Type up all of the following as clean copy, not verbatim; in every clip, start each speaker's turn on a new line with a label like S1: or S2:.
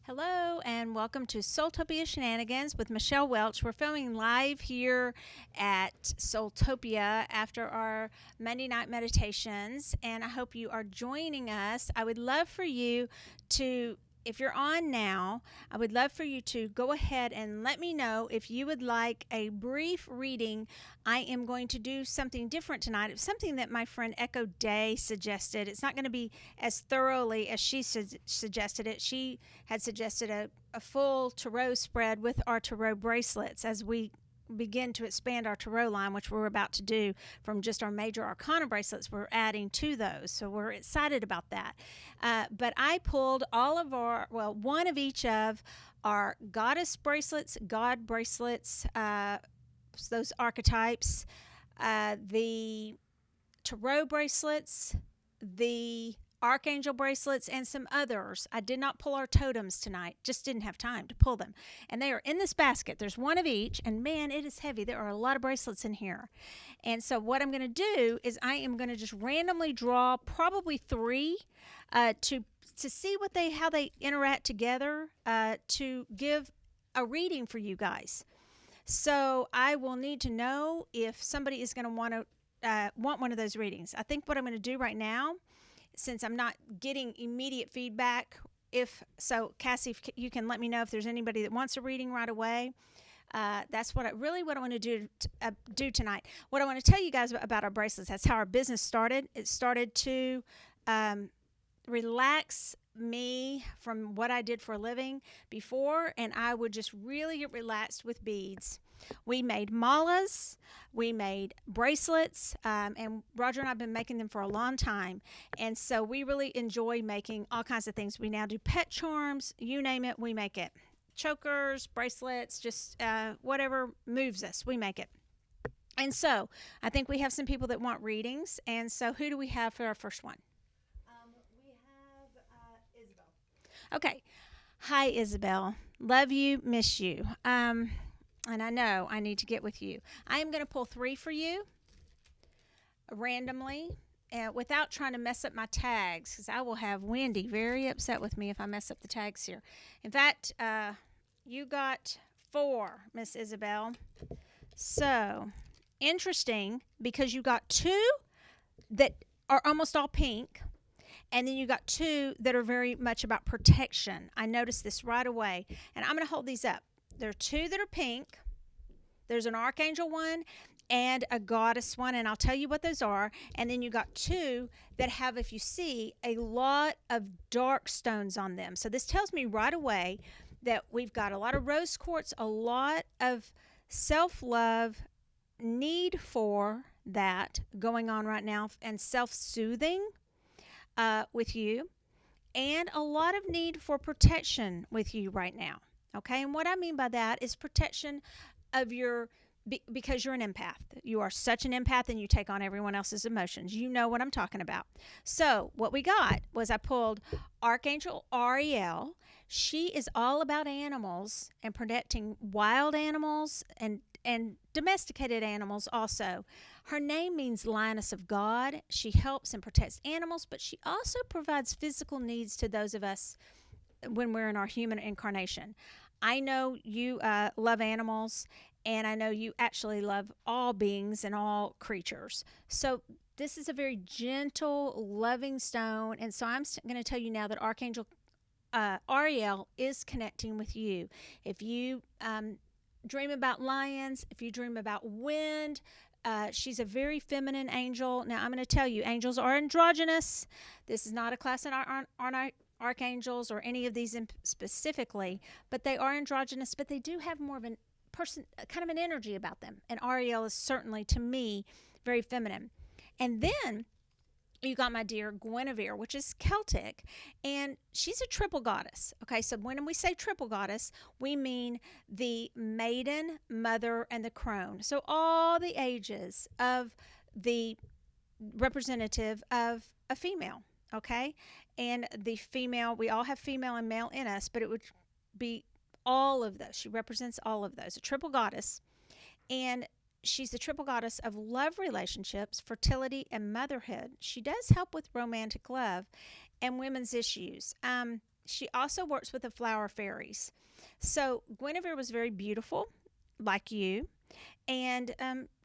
S1: Hello and welcome to SoulTopia Shenanigans with Michelle Welch. We're filming live here at SoulTopia after our Monday night meditations, and I hope you are joining us. I would love for you to, if you're on now, I would love for you to go ahead and let me know if you would like a brief reading. I am going to do something different tonight. It's something that my friend Echo Day suggested. It's not going to be as thoroughly as she suggested it. She had suggested a full tarot spread with our tarot bracelets as we begin to expand our tarot line, which we're about to do from just our major arcana bracelets. We're adding to those, so we're excited about that. But I pulled all of one of each of our goddess bracelets, god bracelets, those archetypes, the tarot bracelets, the archangel bracelets, and some others. I did not pull our totems tonight, just didn't have time to pull them. And they are in this basket. There's one of each, and man, it is heavy. There are a lot of bracelets in here. And so what I'm going to do is I am going to just randomly draw probably three to see how they interact together to give a reading for you guys. So I will need to know if somebody is going to want one of those readings. I think what I'm going to do right now, since I'm not getting immediate feedback, Cassie, if you can let me know if there's anybody that wants a reading right away. That's what I want to do tonight. What I want to tell you guys about our bracelets, that's how our business started. It started to relax me from what I did for a living before, and I would just really get relaxed with beads. We made malas, we made bracelets, and Roger and I have been making them for a long time, and so we really enjoy making all kinds of things. We now do pet charms, you name it, we make it. Chokers, bracelets, just whatever moves us, we make it. And so I think we have some people that want readings, and so who do we have for our first one? We have Isabel. Okay. Hi, Isabel. Love you, miss you. And I know I need to get with you. I am going to pull three for you randomly without trying to mess up my tags, because I will have Wendy very upset with me if I mess up the tags here. In fact, you got four, Miss Isabel. So interesting, because you got two that are almost all pink, and then you got two that are very much about protection. I noticed this right away, and I'm going to hold these up. There are two that are pink. There's an archangel one and a goddess one, and I'll tell you what those are. And then you got two that have, if you see, a lot of dark stones on them. So this tells me right away that we've got a lot of rose quartz, a lot of self-love, need for that going on right now, and self-soothing with you, and a lot of need for protection with you right now. Okay, and what I mean by that is protection of because you're an empath. You are such an empath, and you take on everyone else's emotions. You know what I'm talking about. So what we got was I pulled Archangel Ariel. She is all about animals and protecting wild animals and domesticated animals also. Her name means Lioness of God. She helps and protects animals, but she also provides physical needs to those of us when we're in our human incarnation. I know you love animals, and I know you actually love all beings and all creatures. So this is a very gentle, loving stone, and so I'm going to tell you now that Archangel Ariel is connecting with you. If you dream about lions, if you dream about wind, she's a very feminine angel. Now, I'm going to tell you, angels are androgynous. This is not a class in our archangels or any of these specifically, but they are androgynous, but they do have more of kind of an energy about them. And Ariel is certainly, to me, very feminine. And then you got my dear Guinevere, which is Celtic, and she's a triple goddess. Okay, so when we say triple goddess, we mean the maiden, mother, and the crone. So all the ages of the representative of a female, okay? And the female, we all have female and male in us, but it would be all of those. She represents all of those, a triple goddess. And she's the triple goddess of love relationships, fertility, and motherhood. She does help with romantic love and women's issues. she also works with the flower fairies. So Guinevere was very beautiful, like you, and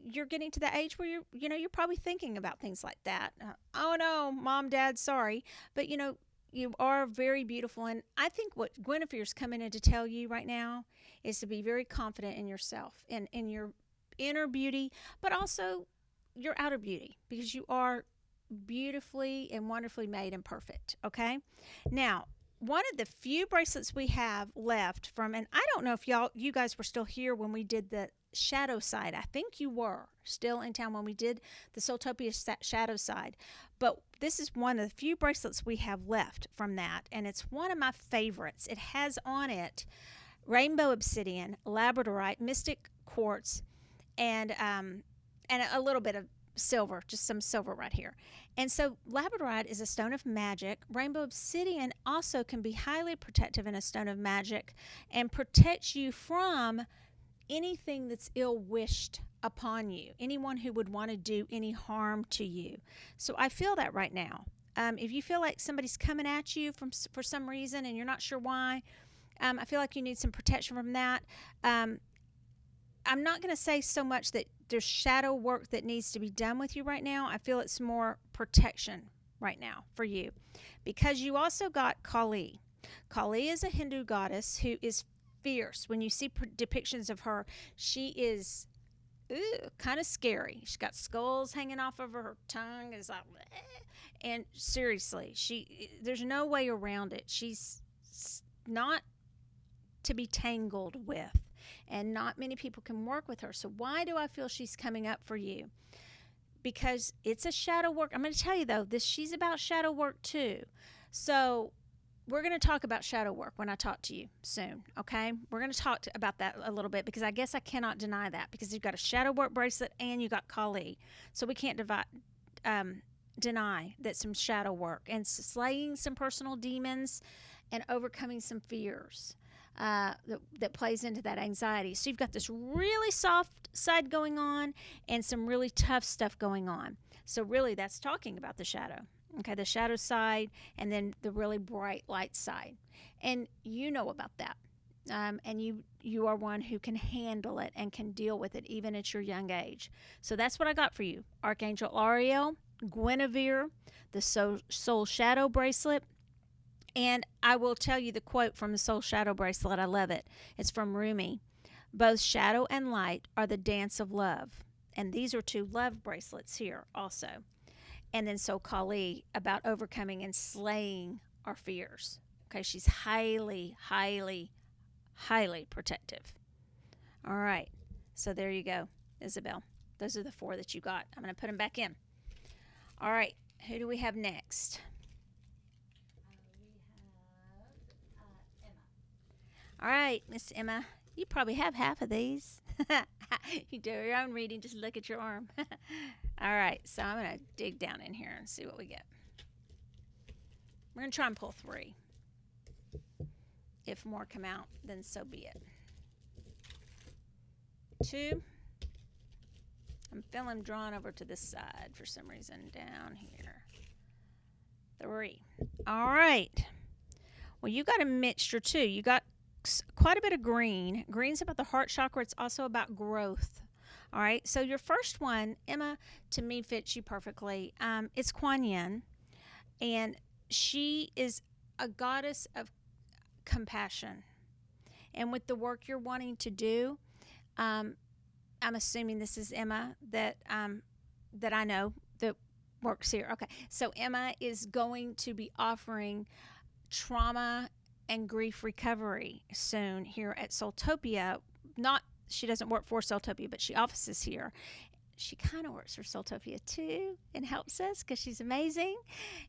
S1: you're getting to the age where you're probably thinking about things like that. Oh no, mom, dad, sorry, but you are very beautiful, and I think what Guinevere's coming in to tell you right now is to be very confident in yourself and in your inner beauty, but also your outer beauty, because you are beautifully and wonderfully made and perfect. Okay, now one of the few bracelets we have left from, and I don't know if you guys were still here when we did the shadow side. I think you were still in town when we did the SoulTopia shadow side, but this is one of the few bracelets we have left from that, and it's one of my favorites. It has on it rainbow obsidian, labradorite, mystic quartz, and a little bit of silver, just some silver right here. And so labradorite is a stone of magic. Rainbow obsidian also can be highly protective in a stone of magic and protects you from anything that's ill-wished upon you, anyone who would want to do any harm to you. So I feel that right now. If you feel like somebody's coming at you for some reason and you're not sure why, I feel like you need some protection from that. I'm not going to say so much that there's shadow work that needs to be done with you right now. I feel it's more protection right now for you, because you also got Kali. Kali is a Hindu goddess who is fierce. When you see depictions of her, she is kind of scary. She's got skulls hanging off of her tongue. It's like, and seriously, there's no way around it. She's not to be tangled with, and not many people can work with her. So why do I feel she's coming up for you? Because it's a shadow work. I'm going to tell you though, she's about shadow work too. So we're going to talk about shadow work when I talk to you soon, okay? We're going to talk about that a little bit, because I guess I cannot deny that, because you've got a shadow work bracelet and you got Kali. So we can't deny that some shadow work and slaying some personal demons and overcoming some fears that plays into that anxiety. So you've got this really soft side going on and some really tough stuff going on. So really that's talking about the shadow. Okay, the shadow side and then the really bright light side. And you know about that. And you are one who can handle it and can deal with it even at your young age. So that's what I got for you. Archangel Ariel, Guinevere, the Soul Shadow Bracelet. And I will tell you the quote from the Soul Shadow Bracelet. I love it. It's from Rumi. Both shadow and light are the dance of love. And these are 2 love bracelets here also. And then so Kali, about overcoming and slaying our fears. Okay, she's highly, highly, highly protective. All right, so there you go, Isabel. Those are the 4 that you got. I'm going to put them back in. All right, who do we have next? All right, Miss Emma, you probably have half of these. You do your own reading, just look at your arm. All right, so I'm going to dig down in here and see what we get. We're going to try and pull 3. If more come out, then so be it. 2. I'm feeling drawn over to this side for some reason down here. 3. All right. Well, you got a mixture too. You got quite a bit of green. Green's about the heart chakra. It's also about growth. All right. So your first one, Emma, to me fits you perfectly. It's Kuan Yin, and she is a goddess of compassion. And with the work you're wanting to do, I'm assuming this is Emma that I know that works here. Okay. So Emma is going to be offering trauma and grief recovery soon here at SoulTopia. She doesn't work for SoulTopia, but she offices here. She kind of works for SoulTopia too and helps us because she's amazing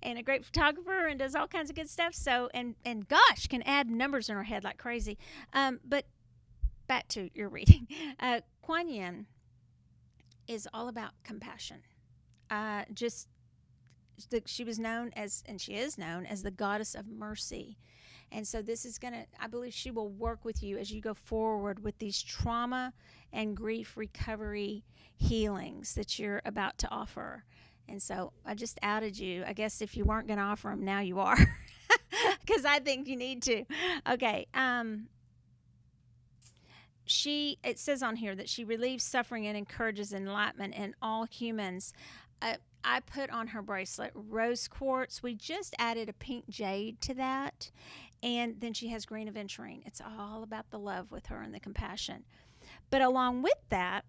S1: and a great photographer and does all kinds of good stuff. So, and gosh, can add numbers in her head like crazy. But back to your reading. Kuan Yin is all about compassion. She was known as, and she is known as, the goddess of mercy. And so this is I believe she will work with you as you go forward with these trauma and grief recovery healings that you're about to offer. And so I just outed you. I guess if you weren't going to offer them, now you are. because I think you need to. Okay. It says on here that she relieves suffering and encourages enlightenment in all humans. I put on her bracelet rose quartz. We just added a pink jade to that. And then she has green aventurine. It's all about the love with her and the compassion. But along with that,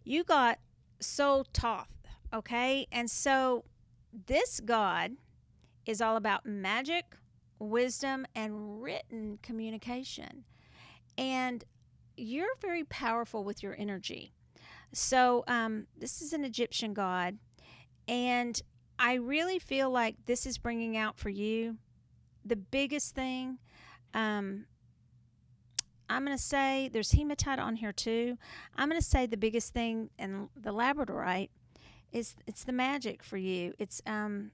S1: you got SoulTopia, okay? And so this god is all about magic, wisdom, and written communication. And you're very powerful with your energy. So this is an Egyptian god. And I really feel like this is bringing out for you the biggest thing. I'm going to say there's hematite on here too. I'm going to say the biggest thing in the labradorite is it's the magic for you. It's and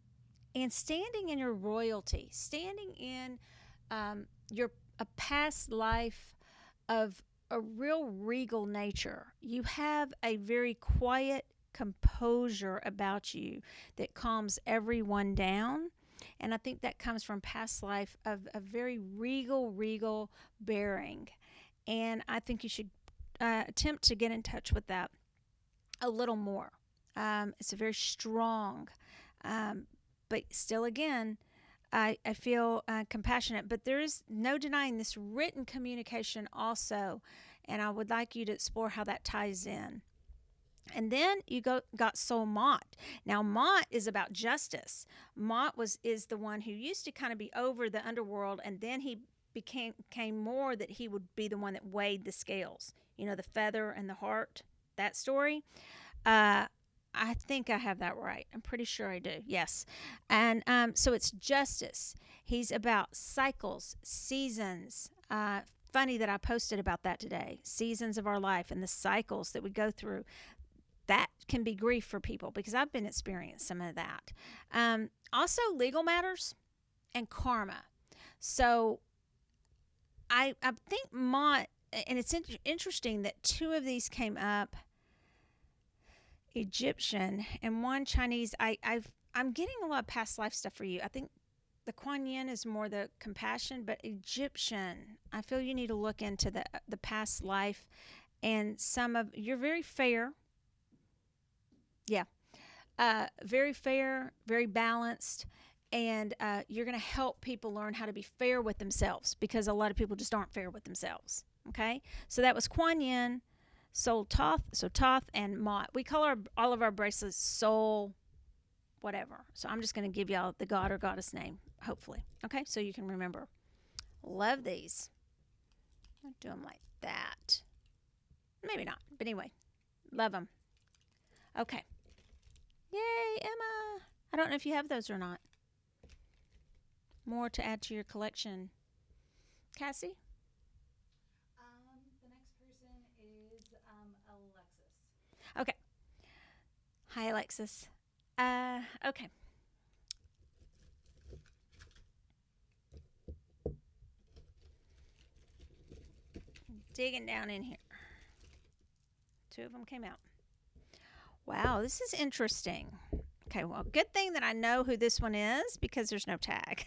S1: standing in your royalty, standing in your a past life of a real regal nature. You have a very quiet composure about you that calms everyone down. And I think that comes from past life of a very regal bearing. And I think you should attempt to get in touch with that a little more. It's a very strong, but still, again, I feel compassionate. But there is no denying this written communication also. And I would like you to explore how that ties in. And then you got Soul Mott. Now Mott is about justice. Mott is the one who used to kind of be over the underworld, and then he became more that he would be the one that weighed the scales. You know, the feather and the heart. That story. I think I have that right. I'm pretty sure I do. Yes. And so it's justice. He's about cycles, seasons. Funny that I posted about that today. Seasons of our life and the cycles that we go through. That can be grief for people because I've been experiencing some of that. Also, legal matters and karma. So I think Mott, and it's interesting that two of these came up, Egyptian and one Chinese. I'm getting a lot of past life stuff for you. I think the Kuan Yin is more the compassion, but Egyptian, I feel you need to look into the past life and you're very fair. Yeah. Very fair, very balanced, and you're going to help people learn how to be fair with themselves because a lot of people just aren't fair with themselves. Okay? So that was Kuan Yin, SoulTopia, and Mott. We call all of our bracelets Soul whatever. So I'm just going to give y'all the god or goddess name, hopefully. Okay? So you can remember. Love these. I'll do them like that. Maybe not, but anyway. Love them. Okay. Yay, Emma. I don't know if you have those or not. More to add to your collection. Cassie?
S2: The next person is Alexis.
S1: Okay. Hi, Alexis. Okay. Digging down in here. Two of them came out. Wow, this is interesting. Okay, well, good thing that I know who this one is because there's no tag.